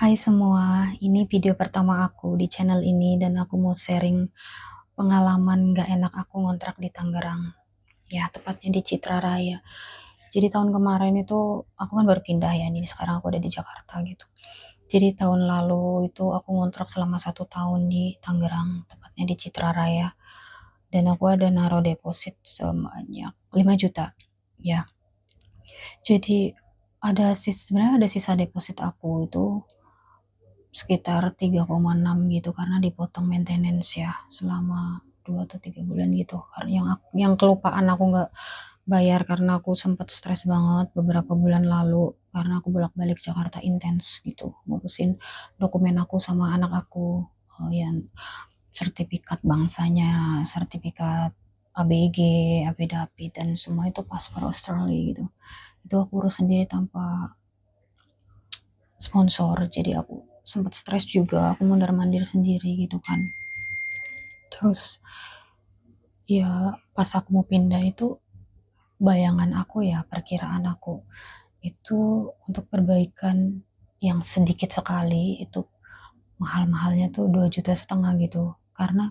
Hai semua, ini video pertama aku di channel ini dan aku mau sharing pengalaman gak enak aku ngontrak di Tangerang. Ya, tepatnya di Citra Raya. Jadi tahun kemarin itu aku kan baru pindah ya, ini sekarang aku ada di Jakarta gitu. Jadi tahun lalu itu aku ngontrak selama 1 tahun di Tangerang, tepatnya di Citra Raya. Dan aku ada naruh deposit sebanyak 5 juta. Ya, jadi sebenarnya ada sisa deposit aku itu sekitar 3,6 gitu karena dipotong maintenance ya selama 2 atau 3 bulan gitu. Karena yang kelupaan aku nggak bayar karena aku sempat stres banget beberapa bulan lalu karena aku bolak-balik Jakarta intens gitu ngurusin dokumen aku sama anak aku, yang sertifikat bangsanya, sertifikat ABG, APDAPI dan semua itu paspor Australia gitu. Itu aku urus sendiri tanpa sponsor, jadi aku sempat stres juga, aku mondar-mandir sendiri gitu kan. Terus ya pas aku mau pindah itu bayangan aku ya, perkiraan aku itu untuk perbaikan yang sedikit sekali itu mahal-mahalnya tuh 2,5 juta gitu, karena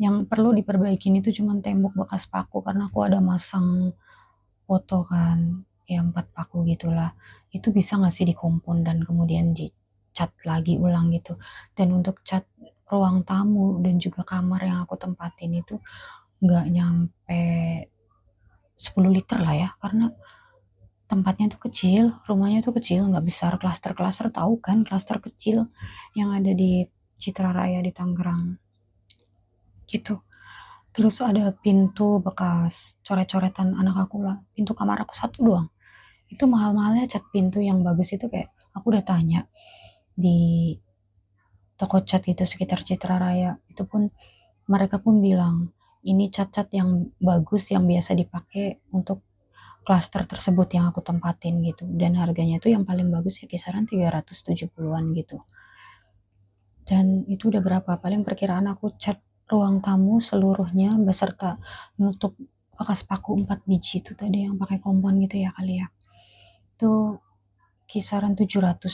yang perlu diperbaikin itu cuma tembok bekas paku karena aku ada masang foto kan, ya 4 paku gitulah. Itu bisa nggak sih dikompon dan kemudian dicat lagi ulang gitu. Dan untuk cat ruang tamu dan juga kamar yang aku tempatin itu nggak nyampe 10 liter lah ya, karena tempatnya tuh kecil, rumahnya tuh kecil, nggak besar, klaster-klaster tahu kan, klaster kecil yang ada di Citra Raya di Tangerang gitu. Terus ada pintu bekas coret-coretan anak aku lah, pintu kamar aku satu doang. Itu mahal-mahalnya cat pintu yang bagus itu kayak aku udah tanya di toko cat itu sekitar Citra Raya, itu pun mereka pun bilang ini cat-cat yang bagus yang biasa dipakai untuk klaster tersebut yang aku tempatin gitu, dan harganya itu yang paling bagus ya kisaran 370-an gitu. Dan itu udah berapa, paling perkiraan aku cat ruang tamu seluruhnya beserta nutup bekas paku 4 biji itu tadi yang pakai kompon gitu ya kali ya, itu kisaran 750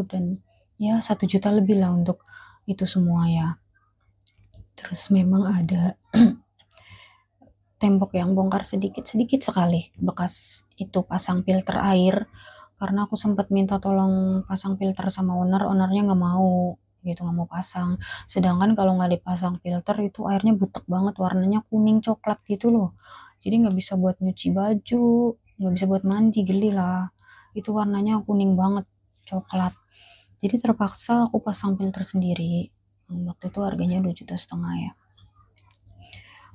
dan ya 1 juta lebih lah untuk itu semua ya. Terus memang ada tembok yang bongkar sedikit-sedikit sekali bekas itu pasang filter air, karena aku sempat minta tolong pasang filter sama ownernya nggak mau gitu, nggak mau pasang. Sedangkan kalau nggak dipasang filter itu airnya butek banget, warnanya kuning coklat gitu loh, jadi nggak bisa buat nyuci baju, nggak bisa buat mandi, geli lah, itu warnanya kuning banget coklat. Jadi terpaksa aku pasang filter sendiri. Waktu itu harganya 2,5 juta ya.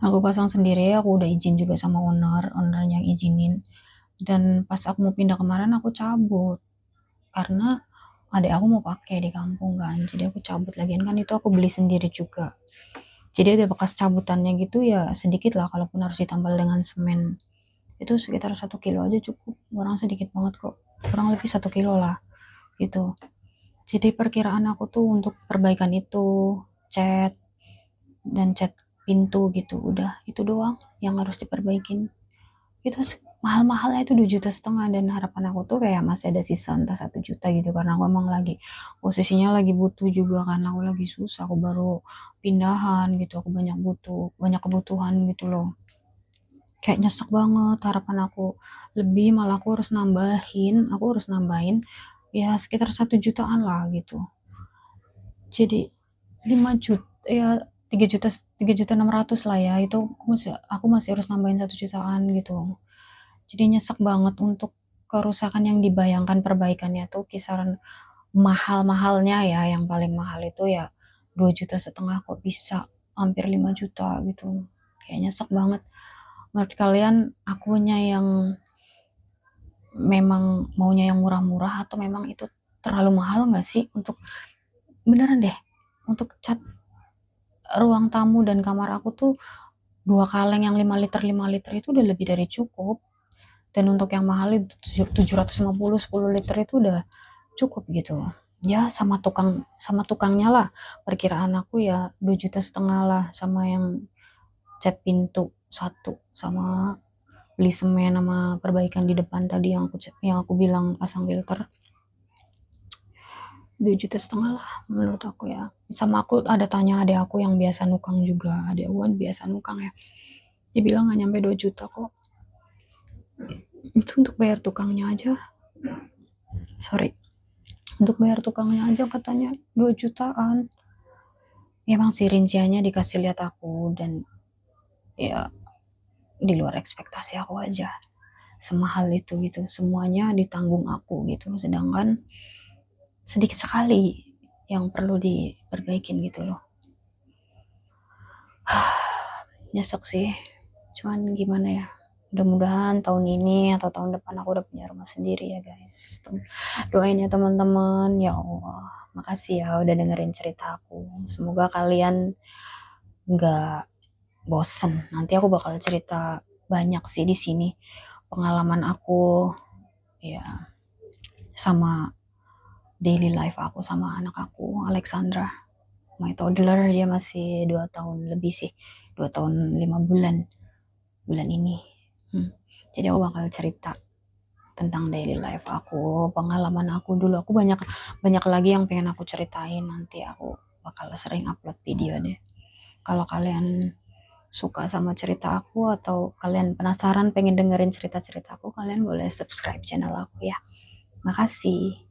Aku pasang sendiri, aku udah izin juga sama owner yang izinin. Dan pas aku mau pindah kemarin aku cabut karena adik aku mau pakai di kampung kan. Jadi aku cabut lagian kan itu aku beli sendiri juga. Jadi ada bekas cabutannya gitu ya sedikit lah, kalaupun harus ditambal dengan semen. Itu sekitar 1 kilo aja cukup. Orang sedikit banget kok. Kurang lebih 1 kilo lah gitu. Jadi perkiraan aku tuh untuk perbaikan itu cat dan cat pintu gitu, udah itu doang yang harus diperbaikin. Itu mahal-mahalnya itu 2,5 juta, dan harapan aku tuh kayak masih ada sisa entah 1 juta gitu, karena aku emang lagi posisinya lagi butuh juga, karena aku lagi susah, aku baru pindahan gitu, aku banyak kebutuhan gitu loh. Kayak nyesek banget, harapan aku lebih, malah aku harus nambahin ya sekitar 1 jutaan lah gitu. Jadi 5 juta ya, 3 juta 600 lah ya, itu aku masih harus nambahin 1 jutaan gitu. Jadi nyesek banget untuk kerusakan yang dibayangkan perbaikannya tuh kisaran mahal-mahalnya ya, yang paling mahal itu ya 2,5 juta, kok bisa hampir 5 juta gitu. Kayak nyesek banget. Menurut kalian akunya yang memang maunya yang murah-murah atau memang itu terlalu mahal nggak sih untuk, beneran deh, untuk cat ruang tamu dan kamar aku tuh 2 kaleng yang 5 liter itu udah lebih dari cukup. Dan untuk yang mahal itu 750 10 liter itu udah cukup gitu ya, sama tukangnya lah, perkiraan aku ya 2,5 juta lah, sama yang cat pintu satu, sama beli semen, sama perbaikan di depan tadi yang aku bilang pasang filter. 2,5 juta lah menurut aku ya. Sama aku ada tanya adek aku yang biasa nukang juga, adek aku kan biasa nukang ya, dia bilang nggak nyampe 2 juta kok, itu untuk bayar tukangnya aja, sorry, untuk bayar tukangnya aja katanya 2 jutaan. Emang sih rinciannya dikasih lihat aku, dan ya di luar ekspektasi aku aja, semahal itu gitu, semuanya ditanggung aku gitu, sedangkan sedikit sekali yang perlu diperbaikin gitu loh. Nyesek sih, cuman gimana ya, mudah-mudahan tahun ini atau tahun depan aku udah punya rumah sendiri ya guys. Doain ya teman-teman. Ya Allah, makasih ya udah dengerin cerita aku, semoga kalian nggak bosen. Nanti aku bakal cerita banyak sih di sini, pengalaman aku ya, sama daily life aku sama anak aku Alexandra, my toddler. Dia masih 2 tahun lebih sih, 2 tahun 5 bulan bulan ini. Jadi aku bakal cerita tentang daily life aku, pengalaman aku dulu. Aku banyak banyak lagi yang pengen aku ceritain, nanti aku bakal sering upload video deh. Kalau kalian suka sama cerita aku atau kalian penasaran pengen dengerin cerita-cerita aku, kalian boleh subscribe channel aku ya. Makasih.